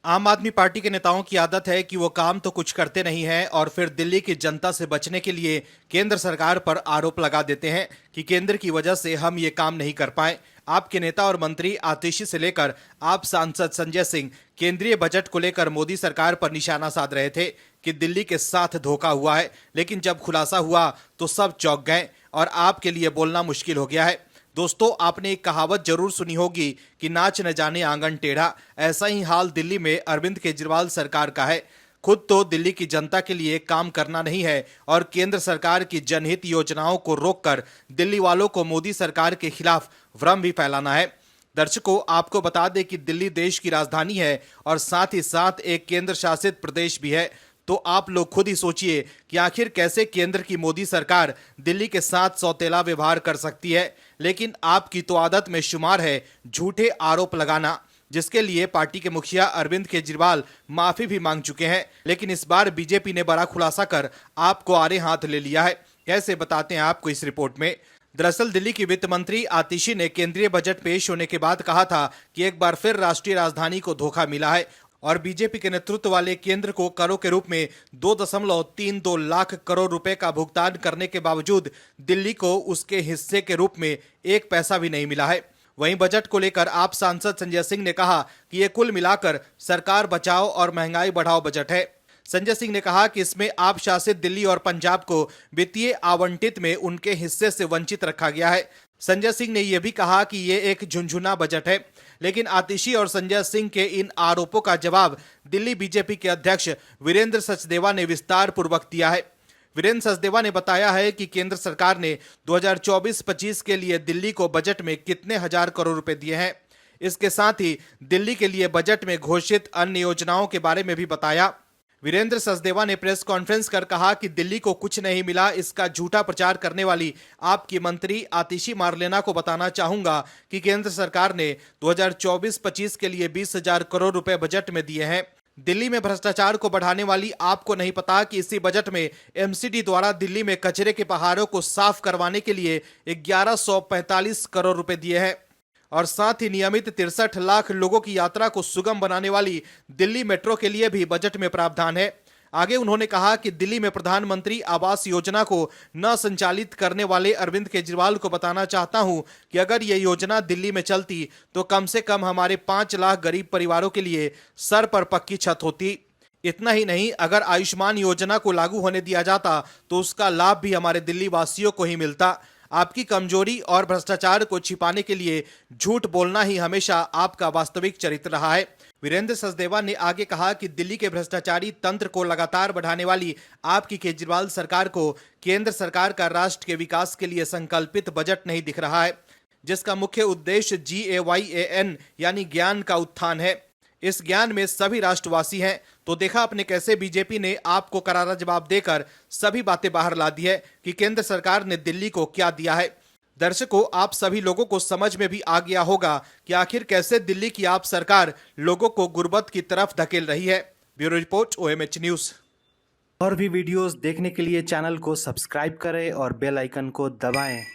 आम आदमी पार्टी के नेताओं की आदत है कि वो काम तो कुछ करते नहीं हैं और फिर दिल्ली की जनता से बचने के लिए केंद्र सरकार पर आरोप लगा देते हैं कि केंद्र की वजह से हम ये काम नहीं कर पाए। आपके नेता और मंत्री आतिशी से लेकर आप सांसद संजय सिंह केंद्रीय बजट को लेकर मोदी सरकार पर निशाना साध रहे थे कि दिल्ली के साथ धोखा हुआ है, लेकिन जब खुलासा हुआ तो सब चौंक गए और आपके लिए बोलना मुश्किल हो गया है। दोस्तों, आपने एक कहावत जरूर सुनी होगी कि नाच न जाने आंगन टेढ़ा। ऐसा ही हाल दिल्ली में अरविंद केजरीवाल सरकार का है। खुद तो दिल्ली की जनता के लिए काम करना नहीं है और केंद्र सरकार की जनहित योजनाओं को रोककर दिल्ली वालों को मोदी सरकार के खिलाफ भ्रम भी फैलाना है। दर्शकों, आपको बता दें कि दिल्ली देश की राजधानी है और साथ ही साथ एक केंद्र शासित प्रदेश भी है। तो आप लोग खुद ही सोचिए कि आखिर कैसे केंद्र की मोदी सरकार दिल्ली के साथ सौतेला व्यवहार कर सकती है। लेकिन आपकी तो आदत में शुमार है झूठे आरोप लगाना, जिसके लिए पार्टी के मुखिया अरविंद केजरीवाल माफी भी मांग चुके हैं। लेकिन इस बार बीजेपी ने बड़ा खुलासा कर आपको आड़े हाथ ले लिया है। कैसे, बताते हैं आपको इस रिपोर्ट में। दरअसल दिल्ली की वित्त मंत्री आतिशी ने केंद्रीय बजट पेश होने के बाद कहा था कि एक बार फिर राष्ट्रीय राजधानी को धोखा मिला है और बीजेपी के नेतृत्व वाले केंद्र को करों के रूप में 2.32 लाख करोड़ रुपए का भुगतान करने के बावजूद दिल्ली को उसके हिस्से के रूप में एक पैसा भी नहीं मिला है। वहीं बजट को लेकर आप सांसद संजय सिंह ने कहा कि ये कुल मिलाकर सरकार बचाओ और महंगाई बढ़ाओ बजट है। संजय सिंह ने कहा कि इसमें आप शासित दिल्ली और पंजाब को वित्तीय आवंटित में उनके हिस्से से वंचित रखा गया है। संजय सिंह ने यह भी कहा कि ये एक झुनझुना बजट है। लेकिन आतिशी और संजय सिंह के इन आरोपों का जवाब दिल्ली बीजेपी के अध्यक्ष वीरेंद्र सचदेवा ने विस्तार पूर्वक दिया है। वीरेंद्र सचदेवा ने बताया है कि केंद्र सरकार ने 2024-25 के लिए दिल्ली को बजट में कितने हजार करोड़ रुपए दिए हैं। इसके साथ ही दिल्ली के लिए बजट में घोषित अन्य योजनाओं के बारे में भी बताया। वीरेंद्र सचदेवा ने प्रेस कॉन्फ्रेंस कर कहा कि दिल्ली को कुछ नहीं मिला, इसका झूठा प्रचार करने वाली आपकी मंत्री आतिशी मारलेना को बताना चाहूंगा कि केंद्र सरकार ने 2024-25 के लिए 20,000 करोड़ रुपए बजट में दिए हैं। दिल्ली में भ्रष्टाचार को बढ़ाने वाली आपको नहीं पता कि इसी बजट में एमसीडी द्वारा दिल्ली में कचरे के पहाड़ों को साफ करवाने के लिए 1145 करोड़ रुपए दिए हैं और साथ ही नियमित 63 लाख लोगों की यात्रा को सुगम बनाने वाली दिल्ली मेट्रो के लिए भी बजट में प्रावधान है। आगे उन्होंने कहा कि दिल्ली में प्रधानमंत्री आवास योजना को न संचालित करने वाले अरविंद केजरीवाल को बताना चाहता हूं कि अगर यह योजना दिल्ली में चलती तो कम से कम हमारे 5 लाख गरीब परिवारों के लिए सर पर पक्की छत होती। इतना ही नहीं, अगर आयुष्मान योजना को लागू होने दिया जाता तो उसका लाभ भी हमारे दिल्ली वासियों को ही मिलता। आपकी कमजोरी और भ्रष्टाचार को छिपाने के लिए झूठ बोलना ही हमेशा आपका वास्तविक चरित्र रहा है। वीरेंद्र सचदेवा ने आगे कहा कि दिल्ली के भ्रष्टाचारी तंत्र को लगातार बढ़ाने वाली आपकी केजरीवाल सरकार को केंद्र सरकार का राष्ट्र के विकास के लिए संकल्पित बजट नहीं दिख रहा है, जिसका मुख्य उद्देश्य GAYAN यानी ज्ञान का उत्थान है। इस ज्ञान में सभी राष्ट्रवासी हैं। तो देखा आपने कैसे बीजेपी ने आपको करारा जवाब देकर सभी बातें बाहर ला दी है कि केंद्र सरकार ने दिल्ली को क्या दिया है। दर्शकों, आप सभी लोगों को समझ में भी आ गया होगा कि आखिर कैसे दिल्ली की आप सरकार लोगों को गुर्बत की तरफ धकेल रही है। Bureau report, OMH news. और भी वीडियोस देखने के लिए चैनल को सब्सक्राइब करें और बेल आइकन को दबाएं।